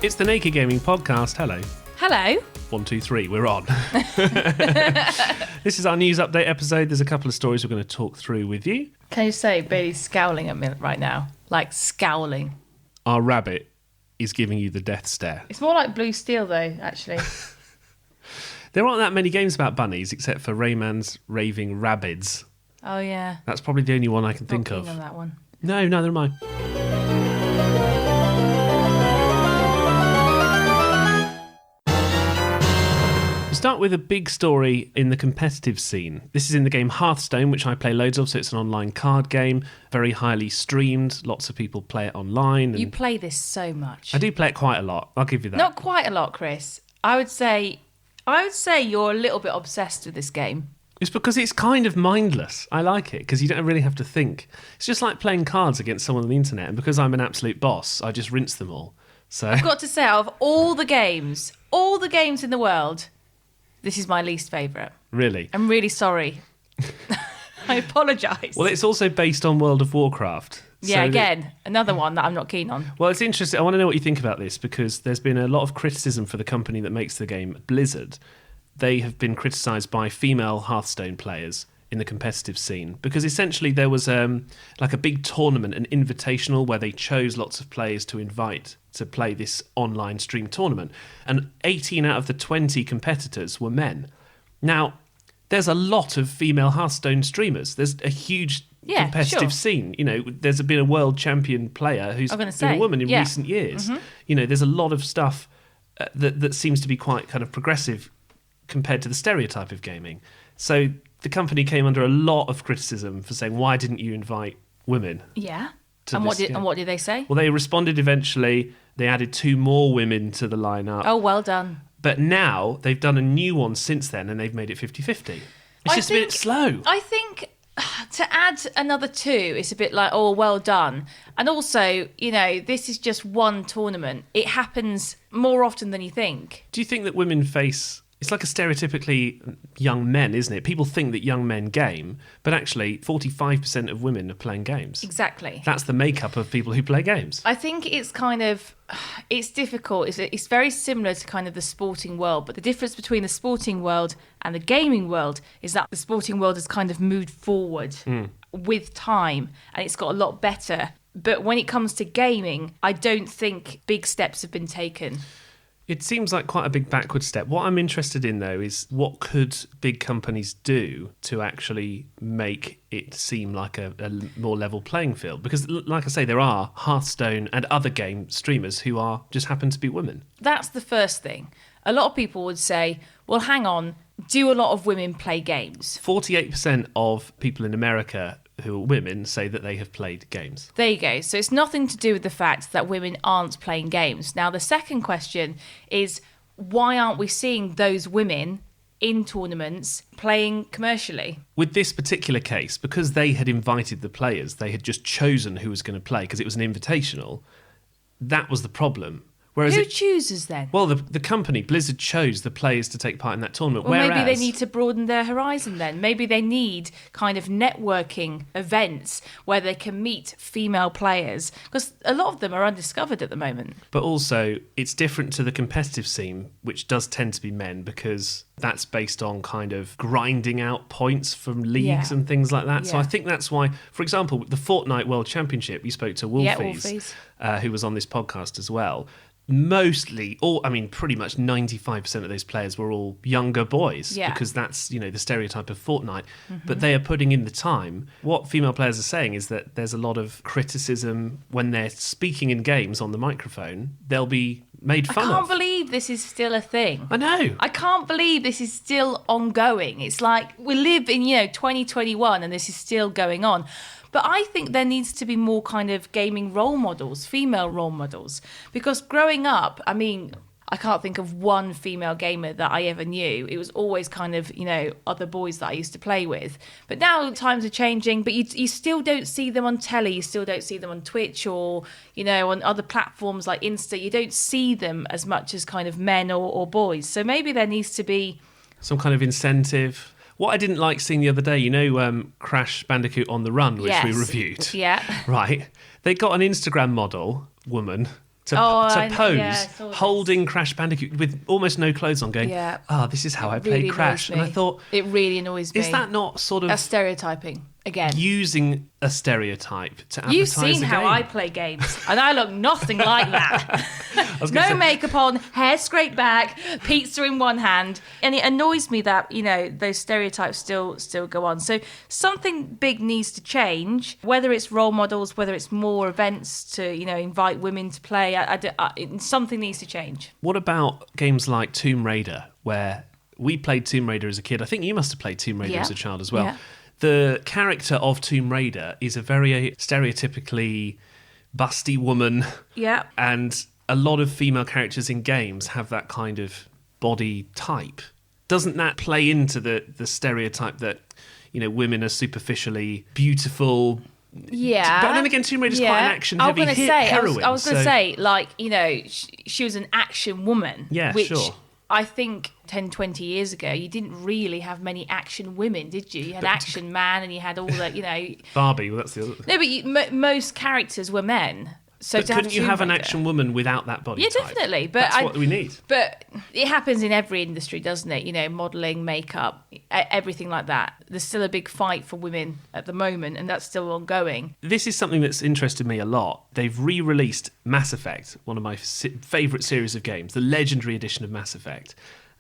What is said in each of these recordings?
It's the Naked Gaming Podcast. Hello. Hello. 1, 2, 3, we're on. This is our news update episode. There's a couple of stories we're going to talk through with you. Can you say Bailey's scowling at me right now? Like scowling. Our rabbit is giving you the death stare. It's more like Blue Steel though, actually. There aren't that many games about bunnies except for Rayman's Raving Rabbids. Oh yeah. That's probably the only one I can think Not of. keen on that one. No, neither am I. Start with a big story in the competitive scene. This is in the game Hearthstone, which I play loads of, so it's an online card game, very highly streamed. Lots of people play it online. You play this so much. I do play it quite a lot. I'll give you that. Not quite a lot, Chris. I would say you're a little bit obsessed with this game. It's because it's kind of mindless. I like it because you don't really have to think. It's just like playing cards against someone on the internet, and because I'm an absolute boss, I just rinse them all. So I've got to say, out of all the games in the world, this is my least favourite. Really? I'm really sorry. I apologise. Well, it's also based on World of Warcraft. Yeah, so again, another one that I'm not keen on. Well, it's interesting. I want to know what you think about this because there's been a lot of criticism for the company that makes the game, Blizzard. They have been criticised by female Hearthstone players in the competitive scene because essentially there was like a big tournament, an invitational where they chose lots of players to invite to play this online stream tournament, and 18 out of the 20 competitors were men. Now, there's a lot of female Hearthstone streamers. There's a huge competitive scene. You know, there's been a world champion player who's been a woman in recent years. Mm-hmm. You know, there's a lot of stuff that seems to be quite kind of progressive compared to the stereotype of gaming. So the company came under a lot of criticism for saying, why didn't you invite women? Yeah. And what did they say? Well, they responded eventually. They added 2 more women to the lineup. Oh, well done. But now they've done a new one since then and they've made it 50-50. It's just a bit slow. I think to add another 2, it's a bit like, oh, well done. And also, you know, this is just one tournament. It happens more often than you think. Do you think that women face... It's like a stereotypically young men, isn't it? People think that young men game, but actually 45% of women are playing games. Exactly. That's the makeup of people who play games. I think it's kind of... It's difficult. It's very similar to kind of the sporting world, but the difference between the sporting world and the gaming world is that the sporting world has kind of moved forward with time, and it's got a lot better. But when it comes to gaming, I don't think big steps have been taken. It seems like quite a big backward step. What I'm interested in, though, is what could big companies do to actually make it seem like a more level playing field? Because, like I say, there are Hearthstone and other game streamers who just happen to be women. That's the first thing. A lot of people would say, well, hang on, do a lot of women play games? 48% of people in America who are women say that they have played games. There you go. So it's nothing to do with the fact that women aren't playing games. Now, the second question is, why aren't we seeing those women in tournaments playing commercially? With this particular case, because they had invited the players, they had just chosen who was going to play because it was an invitational, that was the problem. Whereas who chooses then? Well, the company, Blizzard, chose the players to take part in that tournament. Well, maybe they need to broaden their horizon then. Maybe they need kind of networking events where they can meet female players, because a lot of them are undiscovered at the moment. But also, it's different to the competitive scene, which does tend to be men, because that's based on kind of grinding out points from leagues and things like that. Yeah. So I think that's why, for example, the Fortnite World Championship, you spoke to Wolfies, who was on this podcast as well. Pretty much 95% of those players were all younger boys because that's, you know, the stereotype of Fortnite. Mm-hmm. But they are putting in the time. What female players are saying is that there's a lot of criticism when they're speaking in games on the microphone. They'll be made fun of. I can't believe this is still a thing. I know. I can't believe this is still ongoing. It's like we live in, 2021 and this is still going on. But I think there needs to be more kind of gaming role models, female role models. Because growing up, I can't think of one female gamer that I ever knew. It was always kind of, other boys that I used to play with. But now times are changing, but you still don't see them on telly. You still don't see them on Twitch or, on other platforms like Insta. You don't see them as much as kind of men or boys. So maybe there needs to be some kind of incentive. What I didn't like seeing the other day, Crash Bandicoot on the Run, which we reviewed. Yeah. Right. They got an Instagram model, woman, to pose, holding Crash Bandicoot with almost no clothes on, going, this is how I played Crash. And I thought... It really annoys me. Is that not sort of... That's stereotyping. Again. Using a stereotype to advertise You've seen a how game. I play games, and I look nothing like that. No makeup on, hair scraped back, pizza in one hand, and it annoys me that those stereotypes still go on. So something big needs to change. Whether it's role models, whether it's more events to invite women to play, something needs to change. What about games like Tomb Raider, where we played Tomb Raider as a kid? I think you must have played Tomb Raider as a child as well. Yeah. The character of Tomb Raider is a very stereotypically busty woman. Yeah. And a lot of female characters in games have that kind of body type. Doesn't that play into the stereotype that, women are superficially beautiful? Yeah. But then again, Tomb Raider's quite an action-heavy heroine. I was going to say, she was an action woman. Yeah, which sure. I think 10, 20 years ago, you didn't really have many action women, did you? You had Action Man and you had all that, Barbie, well, that's the other thing. No, but most characters were men. So but couldn't you have an action woman without that body type? Yeah, definitely. But that's what we need. But it happens in every industry, doesn't it? Modelling, makeup, everything like that. There's still a big fight for women at the moment, and that's still ongoing. This is something that's interested me a lot. They've re-released Mass Effect, one of my favourite series of games, the legendary edition of Mass Effect.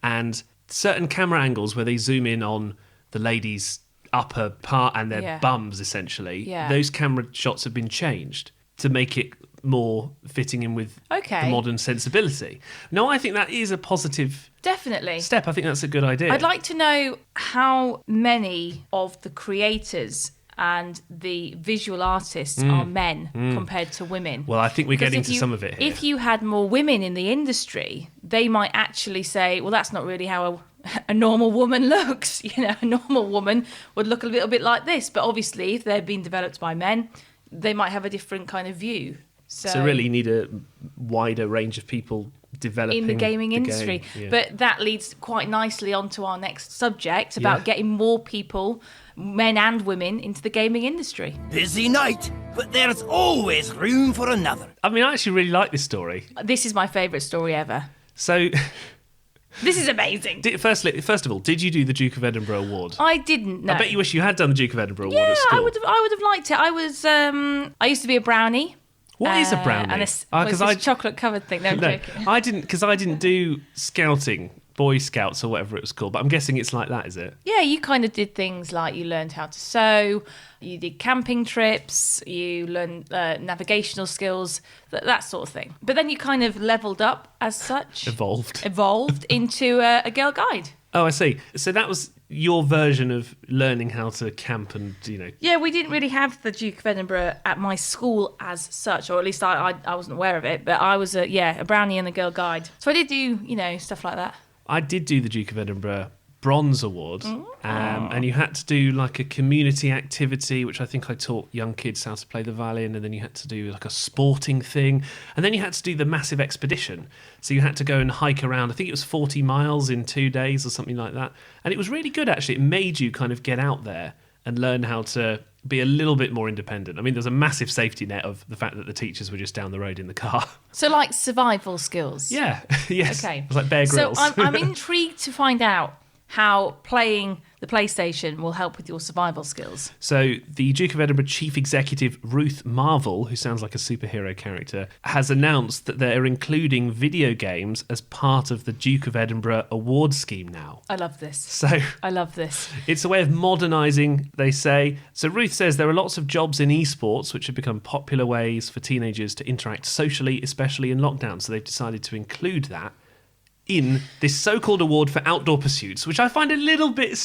And certain camera angles where they zoom in on the ladies' upper part and their bums, essentially, those camera shots have been changed to make it more fitting in with the modern sensibility. No, I think that is a positive step. I think that's a good idea. I'd like to know how many of the creators and the visual artists are men compared to women. Well, I think we're getting to some of it here. If you had more women in the industry, they might actually say, well, that's not really how a normal woman looks. A normal woman would look a little bit like this. But obviously, if they're being developed by men, they might have a different kind of view. So really you need a wider range of people developing in the gaming industry. Yeah. But that leads quite nicely onto our next subject about getting more people, men and women, into the gaming industry. Busy night, but there's always room for another. I mean, I actually really like this story. This is my favourite story ever. So... This is amazing. First of all, did you do the Duke of Edinburgh Award? I didn't, no. I bet you wish you had done the Duke of Edinburgh Award at school. I would have liked it. I used to be a brownie. What is a brownie? And it's a chocolate-covered thing. No, I'm joking. I didn't do scouting, Boy Scouts or whatever it was called, but I'm guessing it's like that, is it? Yeah, you kind of did things like you learned how to sew, you did camping trips, you learned navigational skills, that sort of thing. But then you kind of leveled up as such. Evolved into a Girl Guide. Oh, I see. So that was your version of learning how to camp and, Yeah, we didn't really have the Duke of Edinburgh at my school as such, or at least I wasn't aware of it, but I was a brownie and a Girl Guide. So I did do, stuff like that. I did do the Duke of Edinburgh Bronze Award, and you had to do like a community activity, which I think I taught young kids how to play the violin, and then you had to do like a sporting thing, and then you had to do the massive expedition. So you had to go and hike around, I think it was 40 miles in 2 days or something like that. And it was really good, actually. It made you kind of get out there and learn how to be a little bit more independent. I mean, there's a massive safety net of the fact that the teachers were just down the road in the car. So like survival skills? Yeah, yes. Okay. It was like Bear Grylls. So I'm intrigued to find out how playing the PlayStation will help with your survival skills. So the Duke of Edinburgh Chief Executive Ruth Marvel, who sounds like a superhero character, has announced that they're including video games as part of the Duke of Edinburgh award scheme now. I love this. So I love this. It's a way of modernising, they say. So Ruth says there are lots of jobs in esports which have become popular ways for teenagers to interact socially, especially in lockdown. So they've decided to include that in this so-called award for outdoor pursuits, which I find a little bit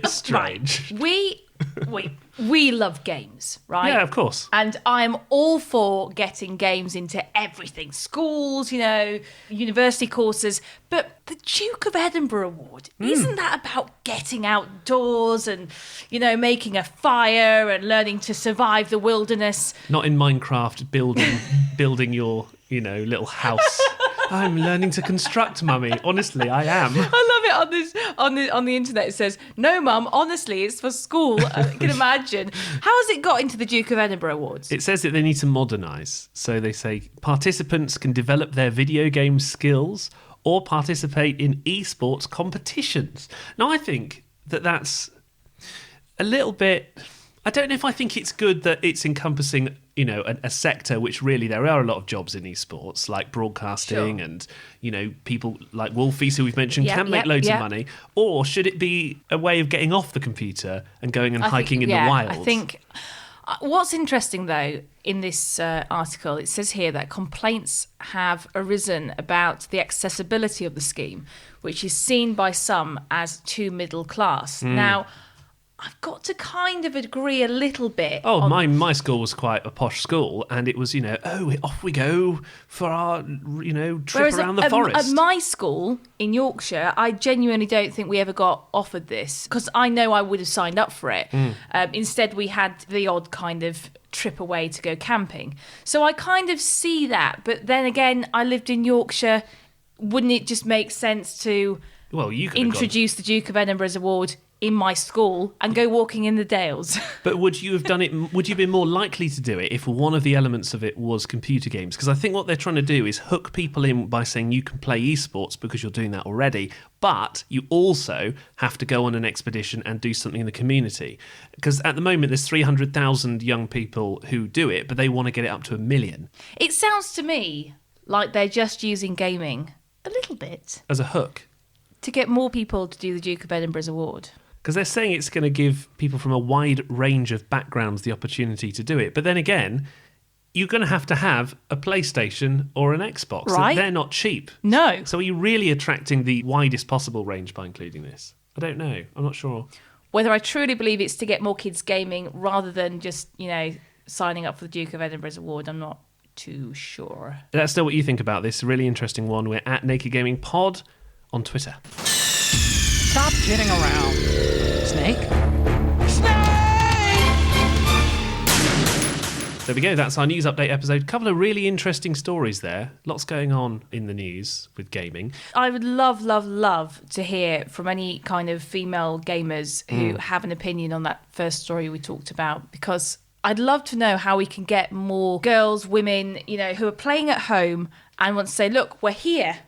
strange. Right. We love games, right? Yeah, of course. And I'm all for getting games into everything. Schools, university courses. But the Duke of Edinburgh Award, isn't that about getting outdoors and, making a fire and learning to survive the wilderness? Not in Minecraft building your, little house. I'm learning to construct, mummy. Honestly, I am. I love it on the internet. It says, "No, mum, honestly, it's for school." I can imagine. How has it got into the Duke of Edinburgh Awards? It says that they need to modernise. So they say participants can develop their video game skills or participate in esports competitions. Now, I think that that's a little bit... I don't know if I think it's good that it's encompassing, a sector which really there are a lot of jobs in esports, like broadcasting and, people like Wolfies, who we've mentioned, can make loads of money. Or should it be a way of getting off the computer and going and hiking in the wild? I think what's interesting, though, in this article, it says here that complaints have arisen about the accessibility of the scheme, which is seen by some as too middle class. Now, I've got to kind of agree a little bit. Oh, my school was quite a posh school, and it was, off we go for our, trip around the forest. At my school in Yorkshire, I genuinely don't think we ever got offered this, because I know I would have signed up for it. Instead, we had the odd kind of trip away to go camping. So I kind of see that, but then again, I lived in Yorkshire. Wouldn't it just make sense to introduce the Duke of Edinburgh's Award in my school and go walking in the Dales? But would you have done it? Would you be more likely to do it if one of the elements of it was computer games? Because I think what they're trying to do is hook people in by saying you can play esports because you're doing that already, but you also have to go on an expedition and do something in the community. Because at the moment there's 300,000 young people who do it, but they want to get it up to 1 million. It sounds to me like they're just using gaming a little bit as a hook to get more people to do the Duke of Edinburgh's Award. Because they're saying it's going to give people from a wide range of backgrounds the opportunity to do it. But then again, you're going to have a PlayStation or an Xbox. Right. They're not cheap. No. So are you really attracting the widest possible range by including this? I don't know. I'm not sure. Whether I truly believe it's to get more kids gaming rather than just, signing up for the Duke of Edinburgh's Award, I'm not too sure. Let us know what you think about this really interesting one. We're at Naked Gaming Pod on Twitter. Stop kidding around. Snake? There we go. That's our news update episode. A couple of really interesting stories there. Lots going on in the news with gaming. I would love, love, love to hear from any kind of female gamers who have an opinion on that first story we talked about, because I'd love to know how we can get more girls, women, who are playing at home and want to say, look, we're here.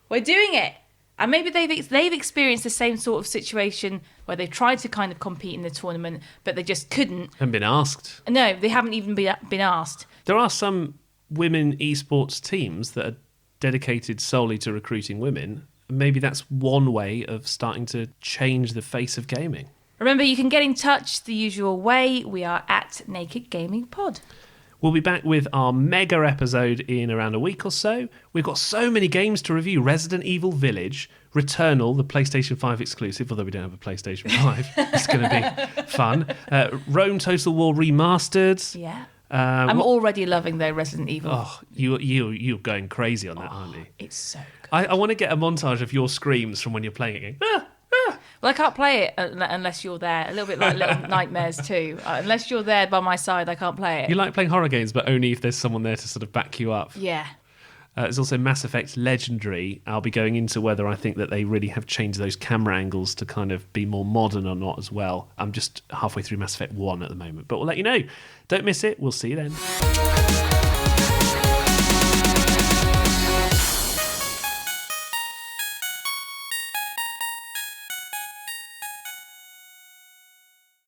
We're doing it. And maybe they've experienced the same sort of situation where they've tried to kind of compete in the tournament, but they just couldn't. Haven't been asked. No, they haven't even been asked. There are some women esports teams that are dedicated solely to recruiting women. Maybe that's one way of starting to change the face of gaming. Remember, you can get in touch the usual way. We are at Naked Gaming Pod. We'll be back with our mega episode in around a week or so. We've got so many games to review. Resident Evil Village, Returnal, the PlayStation 5 exclusive, although we don't have a PlayStation 5. It's going to be fun. Rome Total War Remastered. Yeah. I'm already loving the Resident Evil. Oh, you're going crazy on that, aren't you? It's so good. I want to get a montage of your screams from when you're playing it. Going, Well, I can't play it unless you're there. A little bit like Little Nightmares too. Unless you're there by my side, I can't play it. You like playing horror games, but only if there's someone there to sort of back you up. Yeah. There's also Mass Effect Legendary. I'll be going into whether I think that they really have changed those camera angles to kind of be more modern or not as well. I'm just halfway through Mass Effect 1 at the moment, but we'll let you know. Don't miss it. We'll see you then.